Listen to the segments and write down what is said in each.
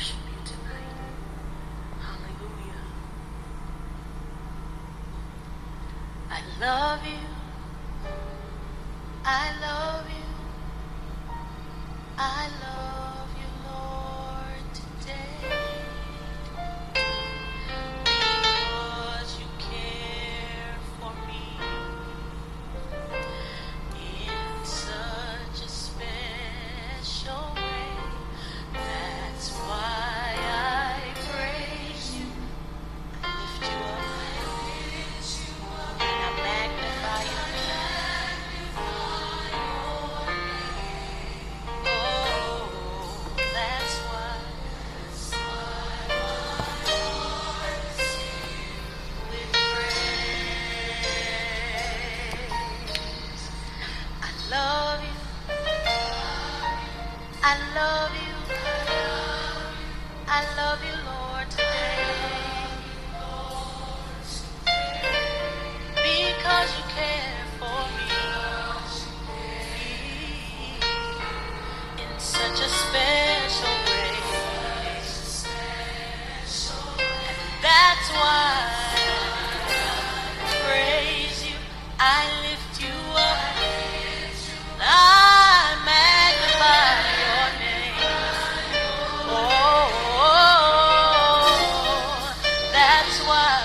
worship you tonight. Hallelujah. I love you. I love you. I love you, Lord, today. Because you care for me in such a special way. That's why I praise you. I lift you up. And I magnify your name. Oh, that's why. With praise. I love you. I love you. I love you, Lord, today. Because you care for me in such a special way. And that's why I praise you. I lift you up. I magnify your name. Oh, that's why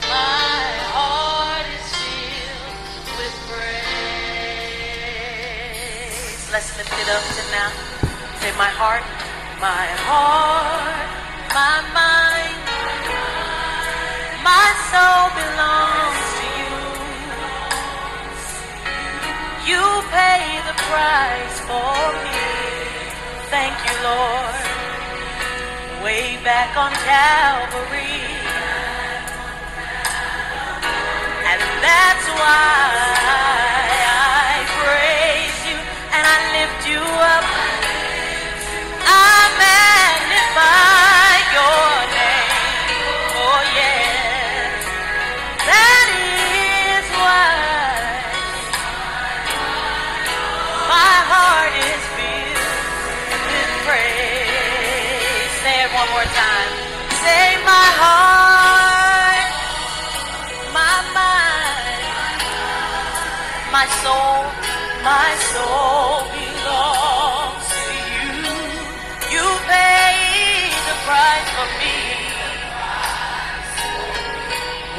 my heart is filled with praise. Let's lift it up to now. Say my heart, my mind, my soul belongs to you. You pay the price for me. Thank you, Lord. Way back on Calvary. And that's why I praise you and I lift you up. I magnify your name. Oh, yes. That is why my heart is filled with praise. Say it one more time. Say my heart, my mind, my soul belongs to you. You paid the price for me.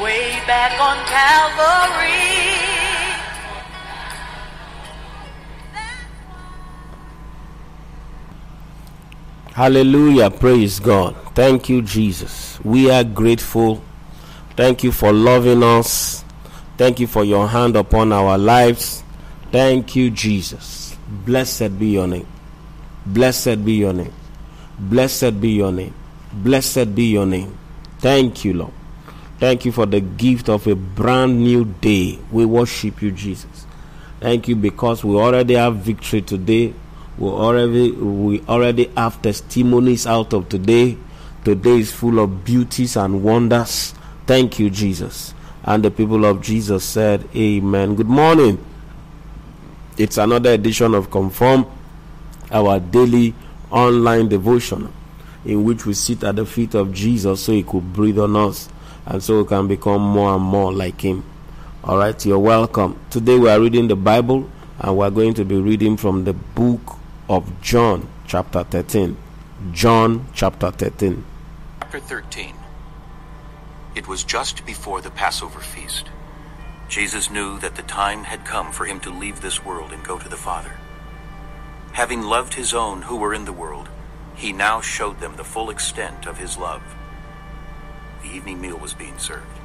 Way back on Calvary. Hallelujah. Praise God. Thank you, Jesus. We are grateful. Thank you for loving us. Thank you for your hand upon our lives. Thank you, Jesus. Blessed be your name. Blessed be your name. Blessed be your name. Blessed be your name. Thank you, Lord. Thank you for the gift of a brand new day. We worship you, Jesus. Thank you because we already have victory today. We already have testimonies out of today. Today is full of beauties and wonders. Thank you, Jesus. And the people of Jesus said, amen. Good morning. It's another edition of Confirm, our daily online devotion, in which we sit at the feet of Jesus so he could breathe on us and so we can become more and more like him. All right, you're welcome. Today we are reading the Bible and we're going to be reading from the book of John chapter 13. John chapter 13. Chapter 13. It was just before the Passover feast. Jesus knew that the time had come for him to leave this world and go to the Father. Having loved his own who were in the world, he now showed them the full extent of his love. The evening meal was being served,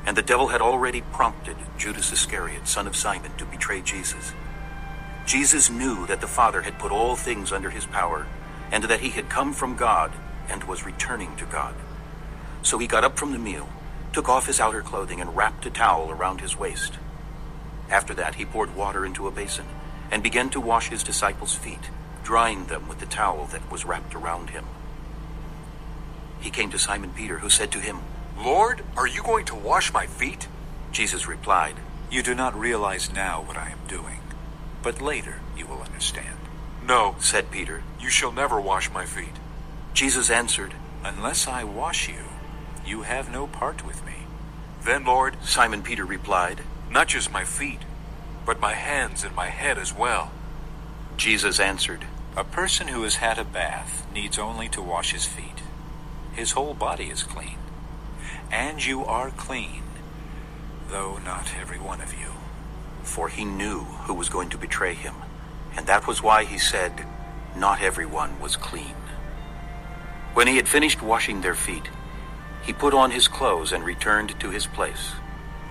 and the devil had already prompted Judas Iscariot, son of Simon, to betray Jesus. Jesus knew that the Father had put all things under his power, and that he had come from God and was returning to God. So he got up from the meal, took off his outer clothing, and wrapped a towel around his waist. After that, he poured water into a basin and began to wash his disciples' feet, drying them with the towel that was wrapped around him. He came to Simon Peter, who said to him, "Lord, are you going to wash my feet?" Jesus replied, "You do not realize now what I am doing, but later you will understand." No, said Peter. you shall never wash my feet. Jesus answered, Unless I wash you, you have no part with me. Then, Lord, Simon Peter replied, not just my feet, but my hands and my head as well. Jesus answered, A person who has had a bath needs only to wash his feet. His whole body is clean. And you are clean, though not every one of you. for he knew who was going to betray him, and that was why he said, not everyone was clean. When he had finished washing their feet, he put on his clothes and returned to his place.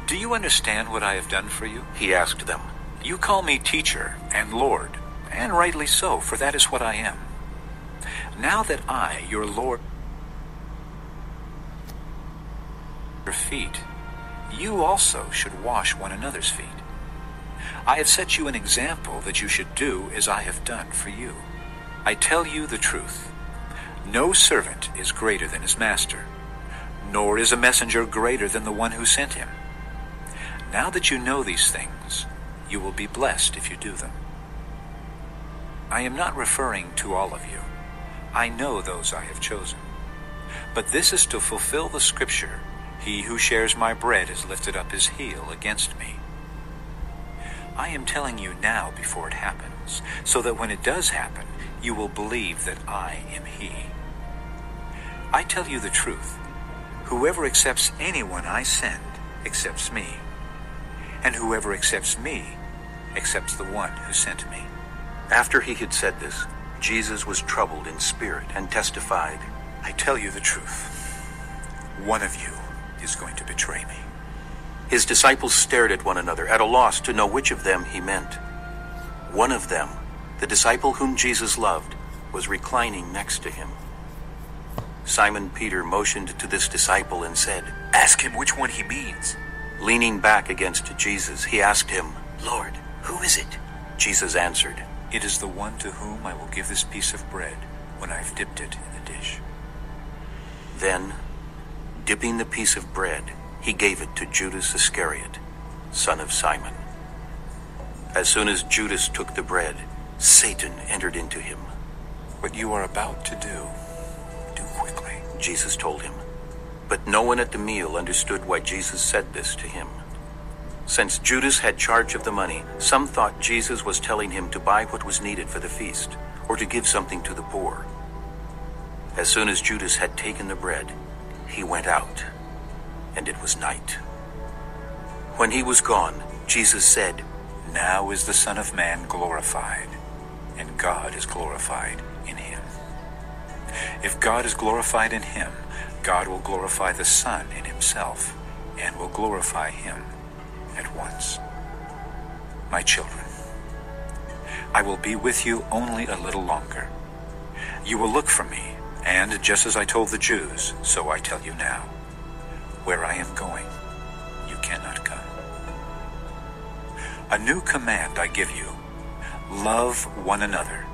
Do you understand what I have done for you? He asked them, You call me teacher and Lord, and rightly so, for that is what I am. Now that I, your Lord, your feet, you also should wash one another's feet. I have set you an example that you should do as I have done for you. I tell you the truth. No servant is greater than his master, nor is a messenger greater than the one who sent him. Now that you know these things, you will be blessed if you do them. I am not referring to all of you. I know those I have chosen. But this is to fulfill the scripture, he who shares my bread has lifted up his heel against me. I am telling you now before it happens, so that when it does happen, you will believe that I am he. I tell you the truth. Whoever accepts anyone I send accepts me. And whoever accepts me accepts the one who sent me. After he had said this, Jesus was troubled in spirit and testified, I tell you the truth. One of you is going to betray me. His disciples stared at one another, at a loss to know which of them he meant. One of them, the disciple whom Jesus loved, was reclining next to him. Simon Peter motioned to this disciple and said, Ask him which one he means. Leaning back against Jesus, he asked him, Lord, who is it? Jesus answered, It is the one to whom I will give this piece of bread when I've dipped it in the dish. Then, dipping the piece of bread, he gave it to Judas Iscariot, son of Simon. As soon as Judas took the bread, Satan entered into him. What you are about to do quickly, Jesus told him. But no one at the meal understood why Jesus said this to him. Since Judas had charge of the money, some thought Jesus was telling him to buy what was needed for the feast, or to give something to the poor. As soon as Judas had taken the bread, he went out, and it was night. When he was gone, Jesus said, Now is the Son of Man glorified, and God is glorified in him. If God is glorified in him, God will glorify the Son in himself, and will glorify him at once. My children, I will be with you only a little longer. You will look for me, and just as I told the Jews, so I tell you now. Where I am going, you cannot come. A new command I give you. Love one another.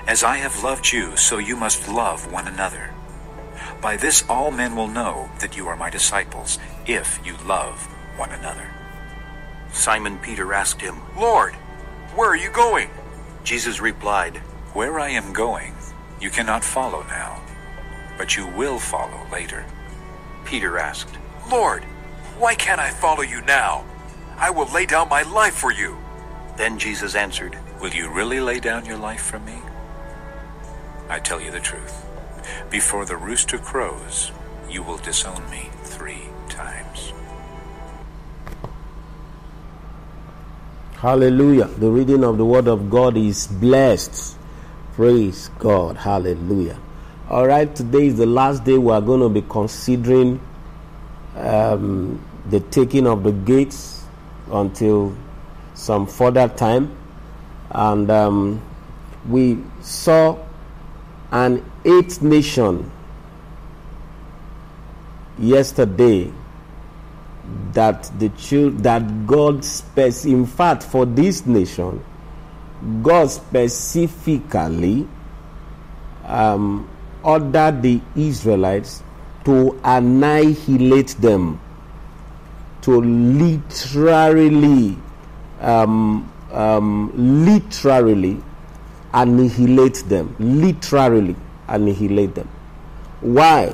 As I have loved you, so you must love one another. By this all men will know that you are my disciples, if you love one another. Simon Peter asked him, Lord, where are you going? Jesus replied, Where I am going, you cannot follow now, but you will follow later. Peter asked, Lord, why can't I follow you now? I will lay down my life for you. Then Jesus answered, Will you really lay down your life for me? I tell you the truth. Before the rooster crows, you will disown me 3 times. Hallelujah. The reading of the word of God is blessed. Praise God. Hallelujah. All right, today is the last day we are going to be considering the taking of the gates until some further time. And we saw an 8th nation yesterday that God in fact for this nation God specifically ordered the Israelites to annihilate them, to literally annihilate them. Literally annihilate them. Why?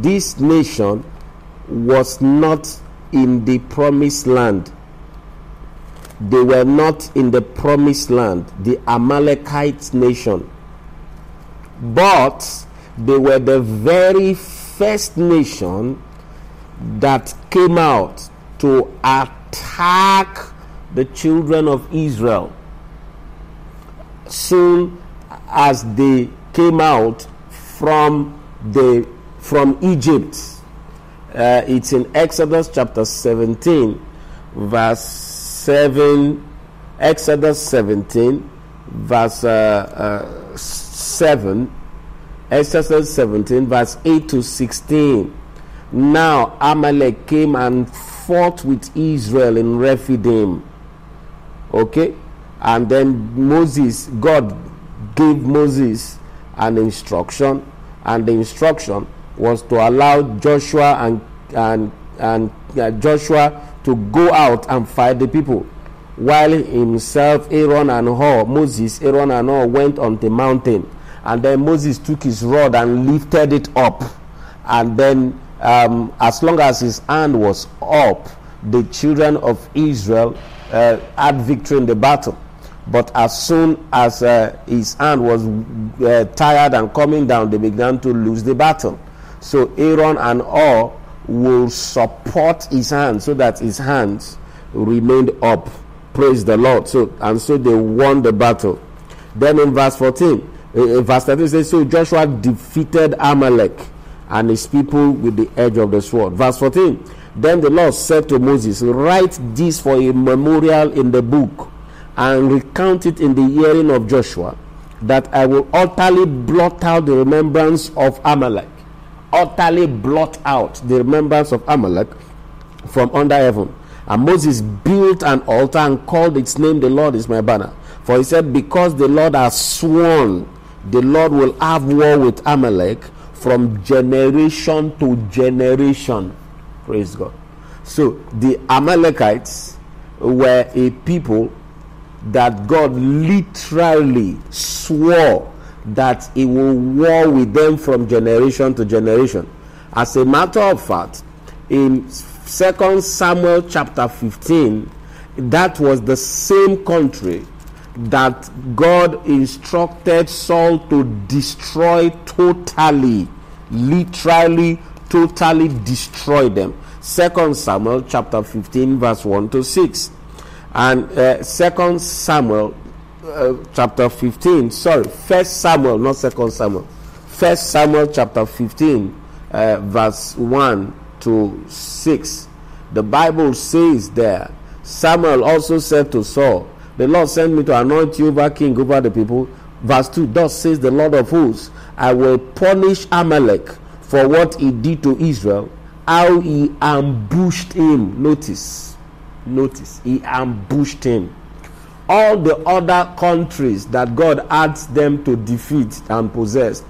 This nation was not in the promised land. They were not in the promised land, the Amalekite nation. But they were the very first nation that came out to attack the children of Israel. Soon as they came out from Egypt, it's in Exodus chapter 17 verse 7. Exodus 17 verse 7. Exodus 17 verse 8 to 16. Now Amalek came and fought with Israel in Rephidim. Okay, and then God gave Moses an instruction, and the instruction was to allow Joshua and Joshua to go out and fight the people, while himself, Aaron and Hur, went on the mountain. And then Moses took his rod and lifted it up, and then as long as his hand was up, the children of Israel had victory in the battle. But as soon as his hand was tired and coming down, they began to lose the battle. So Aaron and Hur will support his hand so that his hands remained up. Praise the Lord. So they won the battle. Then in verse 13 says, so Joshua defeated Amalek and his people with the edge of the sword. Verse 14, then the Lord said to Moses, write this for a memorial in the book, and recount it in the hearing of Joshua, that I will utterly blot out the remembrance of Amalek. Utterly blot out the remembrance of Amalek from under heaven. And Moses built an altar and called its name, the Lord is my banner. For he said, because the Lord has sworn, the Lord will have war with Amalek from generation to generation. Praise God. So the Amalekites were a people that God literally swore that he will war with them from generation to generation. As a matter of fact, in 2 Samuel chapter 15, that was the same country that God instructed Saul to destroy totally, literally, totally destroy them. 2 Samuel chapter 15 verse 1 to 6. And 2 Samuel chapter 15, 1 Samuel, not 2 Samuel. 1 Samuel chapter 15 verse 1 to 6. The Bible says there, Samuel also said to Saul, the Lord sent me to anoint you over king over the people. Verse 2, thus says the Lord of hosts, I will punish Amalek for what he did to Israel, how he ambushed him. Notice, he ambushed him. All the other countries that God asked them to defeat and possess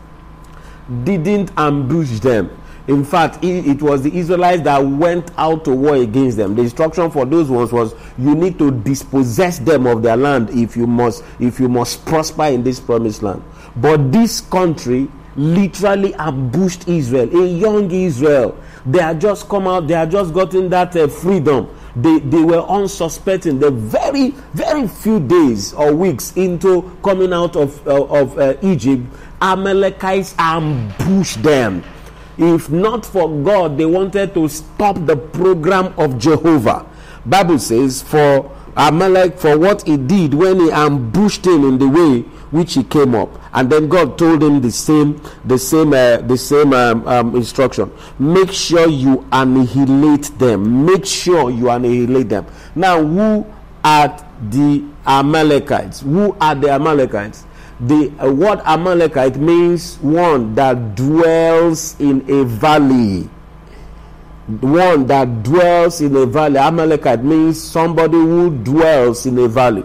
didn't ambush them. In fact, it was the Israelites that went out to war against them. The instruction for those ones was, you need to dispossess them of their land if you must prosper in this promised land. But this country literally ambushed Israel, a young Israel. They had just come out, they had just gotten that freedom. They were unsuspecting. The very, very few days or weeks into coming out of Egypt, Amalekites ambushed them. If not for God, they wanted to stop the program of Jehovah. Bible says, for Amalek, for what he did when he ambushed him in the way which he came up, and then God told him the same instruction. Make sure you annihilate them. Make sure you annihilate them. Now, who are the Amalekites? Who are the Amalekites? The word Amalekite means one that dwells in a valley. One that dwells in a valley. Amalekite means somebody who dwells in a valley.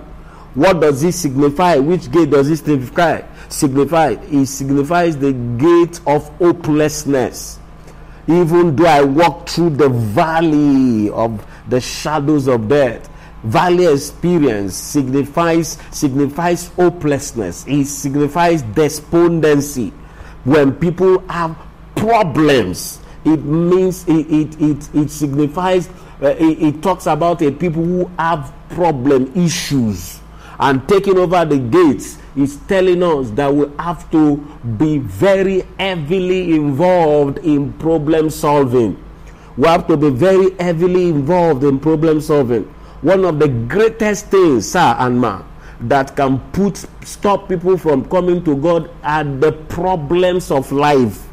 What does it signify? Which gate does it signify? It signifies the gate of hopelessness. Even though I walk through the valley of the shadows of death, Valley experience signifies hopelessness. It signifies despondency. When people have problems, it means it signifies it talks about a people who have problem issues, and taking over the gates is telling us that we have to be very heavily involved in problem solving. We have to be very heavily involved in problem solving. One of the greatest things, sir and ma, that can stop people from coming to God are the problems of life.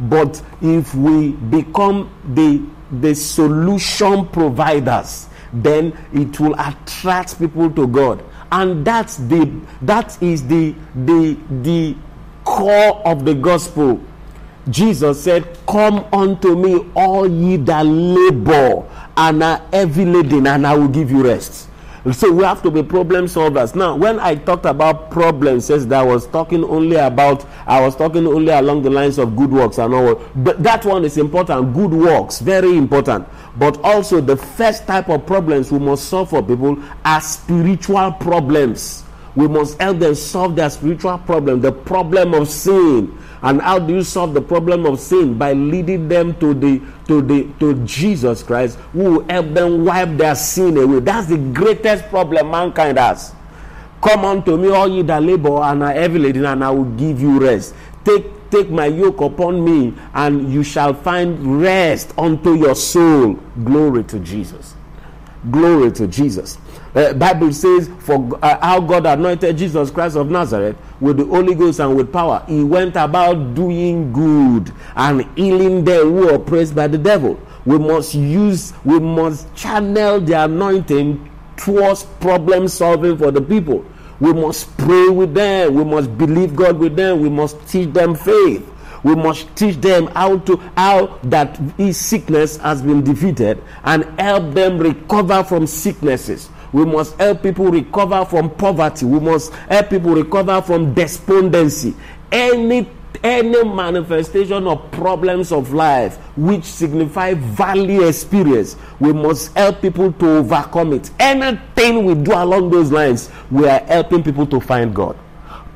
But if we become the solution providers, then it will attract people to God. And that is the core of the gospel. Jesus said, "Come unto me, all ye that labor and are heavy laden, and I will give you rest." So we have to be problem solvers. Now, when I talked about problems, says that I was talking only along the lines of good works and all. But that one is important. Good works, very important. But also the first type of problems we must solve for people are spiritual problems. We must help them solve their spiritual problem, the problem of sin. And how do you solve the problem of sin? By leading them to Jesus Christ, who will help them wipe their sin away. That's the greatest problem mankind has. Come unto me, all ye that labor and are heavy laden, and I will give you rest. Take my yoke upon me, and you shall find rest unto your soul. Glory to Jesus. Glory to Jesus. Bible says, for how God anointed Jesus Christ of Nazareth with the Holy Ghost and with power. He went about doing good and healing them who are oppressed by the devil. We must channel the anointing towards problem solving for the people. We must pray with them. We must believe God with them. We must teach them faith. We must teach them how that his sickness has been defeated, and help them recover from sicknesses. We must help people recover from poverty. We must help people recover from despondency. Any manifestation of problems of life which signify valley experience, we must help people to overcome it. Anything we do along those lines, we are helping people to find God.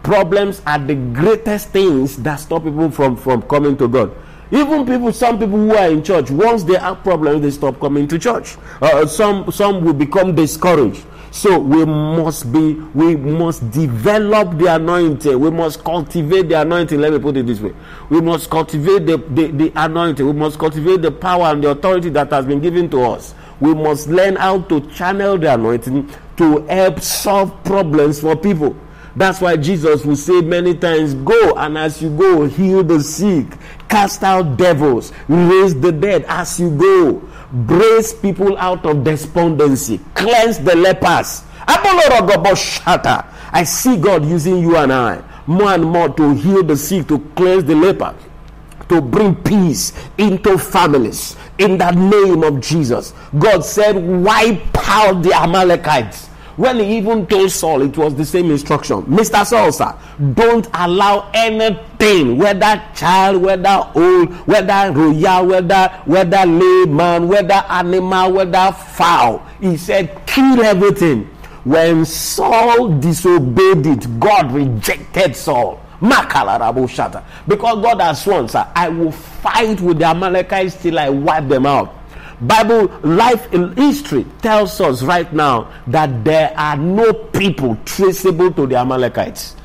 Problems are the greatest things that stop people from coming to God. Even some people who are in church, once they have problems, they stop coming to church. Some will become discouraged. So we must develop the anointing. We must cultivate the anointing. Let me put it this way: we must cultivate the anointing. We must cultivate the power and the authority that has been given to us. We must learn how to channel the anointing to help solve problems for people. That's why Jesus will say many times, "Go, and as you go, heal the sick, cast out devils, raise the dead as you go, brace people out of despondency, cleanse the lepers." I see God using you and I more and more to heal the sick, to cleanse the lepers, to bring peace into families. In the name of Jesus. God said, "Wipe out the Amalekites." When he even told Saul, it was the same instruction. "Mr. Saul, sir, don't allow anything, whether child, whether old, whether royal, whether layman, whether animal, whether fowl." He said, "Kill everything." When Saul disobeyed it, God rejected Saul. Because God has sworn, sir, "I will fight with the Amalekites till I wipe them out." Bible life in history tells us right now that there are no people traceable to the Amalekites.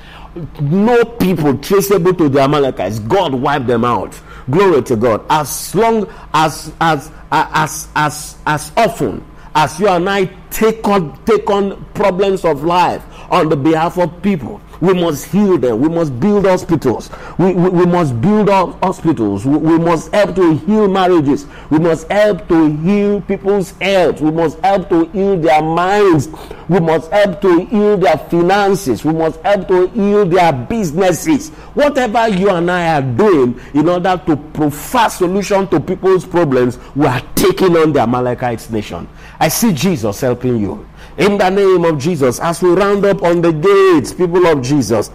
No people traceable to the Amalekites. God wiped them out. Glory to God. As long as often as you and I take on problems of life on the behalf of people, we must heal them. We must build hospitals. We must build hospitals. We must help to heal marriages. We must help to heal people's health. We must help to heal their minds. We must help to heal their finances. We must help to heal their businesses. Whatever you and I are doing in order to provide solution to people's problems, we are taking on the Amalekites nation. I see Jesus helping you. In the name of Jesus, as we round up on the gates, people of Jesus,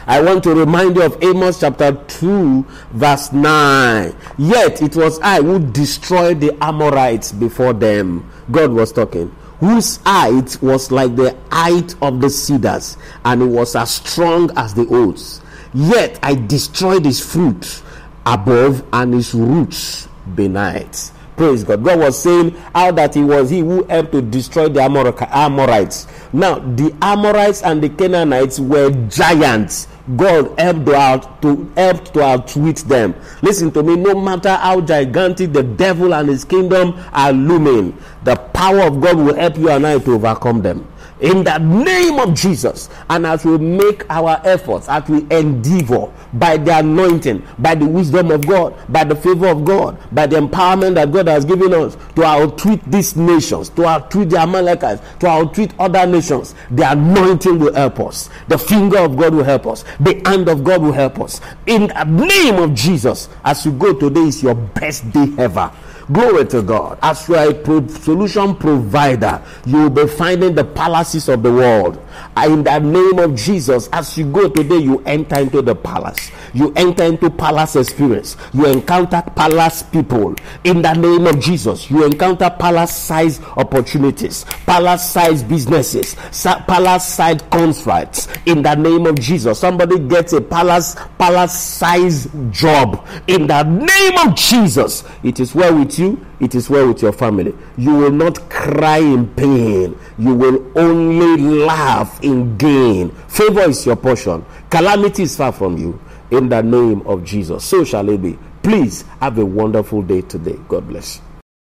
I want to remind you of Amos chapter 2, verse 9. "Yet it was I who destroyed the Amorites before them." God was talking. whose height was like the height of the cedars, and it was as strong as the oaks. Yet I destroyed his fruit above and his roots beneath. Praise God. God was saying how that he was he who helped to destroy the Amorites. Now, the Amorites and the Canaanites were giants. God helped to outwit them. Listen to me, no matter how gigantic the devil and his kingdom are looming, the power of God will help you and I to overcome them. In the name of Jesus. And as we make our efforts, as we endeavor by the anointing, by the wisdom of God, by the favor of God, by the empowerment that God has given us to outwit these nations, to outwit the Amalekites, to outwit other nations, the anointing will help us. The finger of God will help us. The hand of God will help us. In the name of Jesus, as you go today is your best day ever. Glory to God. As you are a solution provider, you will be finding the palaces of the world. In the name of Jesus, as you go today, you enter into the palace. You enter into palace experience. You encounter palace people. In the name of Jesus, you encounter palace-sized opportunities, palace-sized businesses, palace-sized contracts. In the name of Jesus, somebody gets a palace-sized job. In the name of Jesus, it is well with you. It is well with your family. You will not cry in pain. You will only laugh in gain. Favor is your portion. Calamity is far from you. In the name of Jesus. So shall it be. Please have a wonderful day today. God bless you.